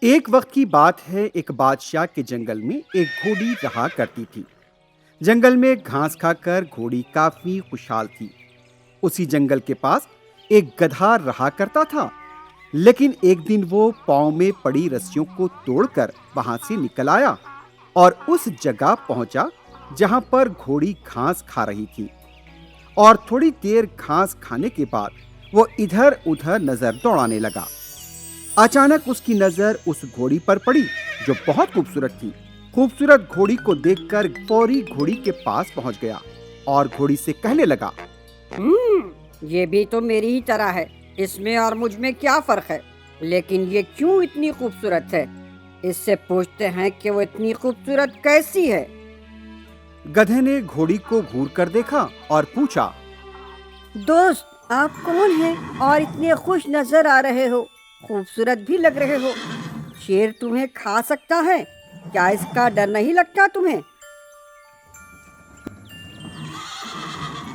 ایک وقت کی بات ہے، ایک بادشاہ کے جنگل میں ایک گھوڑی رہا کرتی تھی۔ جنگل میں گھاس کھا کر گھوڑی کافی خوشحال تھی۔ اسی جنگل کے پاس ایک گدھا رہا کرتا تھا، لیکن ایک دن وہ پاؤں میں پڑی رسیوں کو توڑ کر وہاں سے نکل آیا اور اس جگہ پہنچا جہاں پر گھوڑی گھاس کھا رہی تھی، اور تھوڑی دیر گھاس کھانے کے بعد وہ ادھر ادھر نظر دوڑانے لگا۔ اچانک اس کی نظر اس گھوڑی پر پڑی جو بہت خوبصورت تھی۔ خوبصورت گھوڑی کو دیکھ کر فوری گھوڑی کے پاس پہنچ گیا اور گھوڑی سے کہنے لگا، یہ بھی تو میری ہی طرح ہے، اس میں اور مجھ میں کیا فرق ہے؟ لیکن یہ کیوں اتنی خوبصورت ہے؟ اس سے پوچھتے ہیں کہ وہ اتنی خوبصورت کیسی ہے؟ گدھے نے گھوڑی کو گھور کر دیکھا اور پوچھا، دوست، آپ کون ہیں اور اتنے خوش نظر آ رہے ہو؟ خوبصورت بھی لگ رہے ہو۔ شیر تمہیں کھا سکتا ہے؟ کیا اس کا ڈر نہیں لگتا تمہیں؟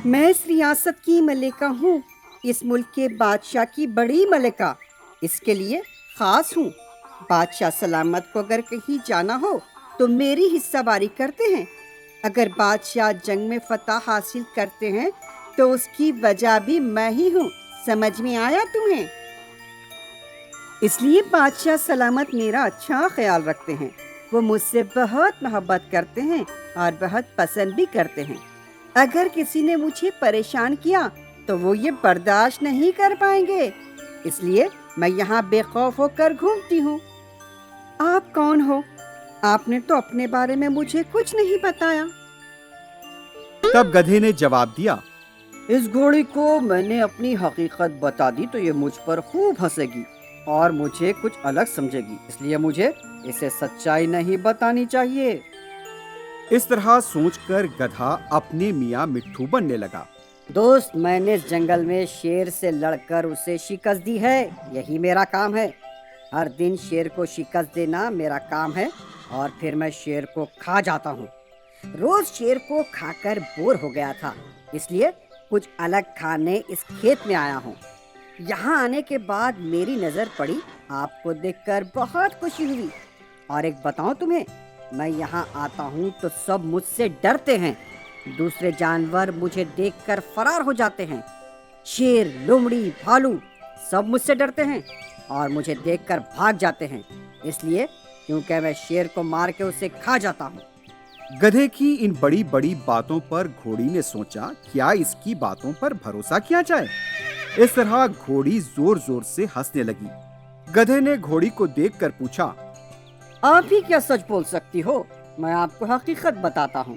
میں اس ریاست کی ملکہ ہوں، اس ملک کے بادشاہ کی بڑی ملکہ، اس کے لیے خاص ہوں۔ بادشاہ سلامت کو اگر کہیں جانا ہو تو میری حصہ باری کرتے ہیں۔ اگر بادشاہ جنگ میں فتح حاصل کرتے ہیں تو اس کی وجہ بھی میں ہی ہوں۔ سمجھ میں آیا تمہیں؟ اس لیے بادشاہ سلامت میرا اچھا خیال رکھتے ہیں۔ وہ مجھ سے بہت محبت کرتے ہیں اور بہت پسند بھی کرتے ہیں۔ اگر کسی نے مجھے پریشان کیا تو وہ یہ برداشت نہیں کر پائیں گے، اس لیے میں یہاں بے خوف ہو کر گھومتی ہوں۔ آپ کون ہو؟ آپ نے تو اپنے بارے میں مجھے کچھ نہیں بتایا۔ تب گدھے نے جواب دیا، اس گھوڑی کو میں نے اپنی حقیقت بتا دی تو یہ مجھ پر خوب ہنسے گی اور مجھے کچھ الگ سمجھے گی، اس لیے مجھے اسے سچائی نہیں بتانی چاہیے۔ اس طرح سوچ کر گدھا اپنے میاں مٹھو بننے لگا۔ دوست، میں نے اس جنگل میں شیر سے لڑ کر اسے شکست دی ہے، یہی میرا کام ہے۔ ہر دن شیر کو شکست دینا میرا کام ہے اور پھر میں شیر کو کھا جاتا ہوں۔ روز شیر کو کھا کر بور ہو گیا تھا، اس لیے کچھ الگ کھانے اس کھیت میں آیا ہوں۔ یہاں آنے کے بعد میری نظر پڑی، آپ کو دیکھ کر بہت خوشی ہوئی۔ اور ایک بتاؤں تمہیں، میں یہاں آتا ہوں تو سب مجھ سے ڈرتے ہیں۔ دوسرے جانور مجھے دیکھ کر فرار ہو جاتے ہیں۔ شیر، لومڑی، بھالو سب مجھ سے ڈرتے ہیں اور مجھے دیکھ کر بھاگ جاتے ہیں، اس لیے کیونکہ میں شیر کو مار کے اسے کھا جاتا ہوں۔ گدھے کی ان بڑی بڑی باتوں پر گھوڑی نے سوچا، کیا اس کی باتوں پر بھروسہ کیا جائے؟ اس طرح گھوڑی زور زور سے ہنسنے لگی۔ گدھے نے گھوڑی کو دیکھ کر پوچھا، آپ ہی کیا سچ بول سکتی ہو؟ میں آپ کو حقیقت بتاتا ہوں۔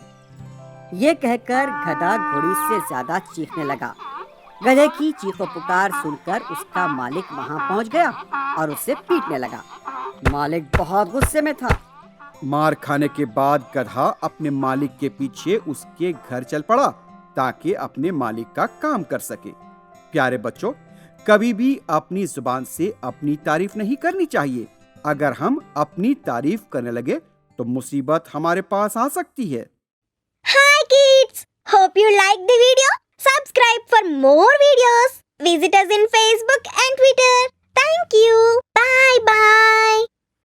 یہ کہہ کر گدھا گھوڑی سے زیادہ چیخنے لگا۔ گدھے کی چیخ و پکار سن کر اس کا مالک وہاں پہنچ گیا اور اسے پیٹنے لگا۔ مالک بہت غصے میں تھا۔ مار کھانے کے بعد گدھا اپنے مالک کے پیچھے اس کے گھر چل پڑا تاکہ اپنے مالک کا کام کر سکے۔ پیارے بچوں، کبھی بھی اپنی زبان سے اپنی تعریف نہیں کرنی چاہیے۔ اگر ہم اپنی تعریف کرنے لگے تو مصیبت ہمارے پاس آ سکتی ہے۔ Hi kids! Hope you liked the video. Subscribe for more videos. Visit us in Facebook and Twitter. Thank you. Bye bye.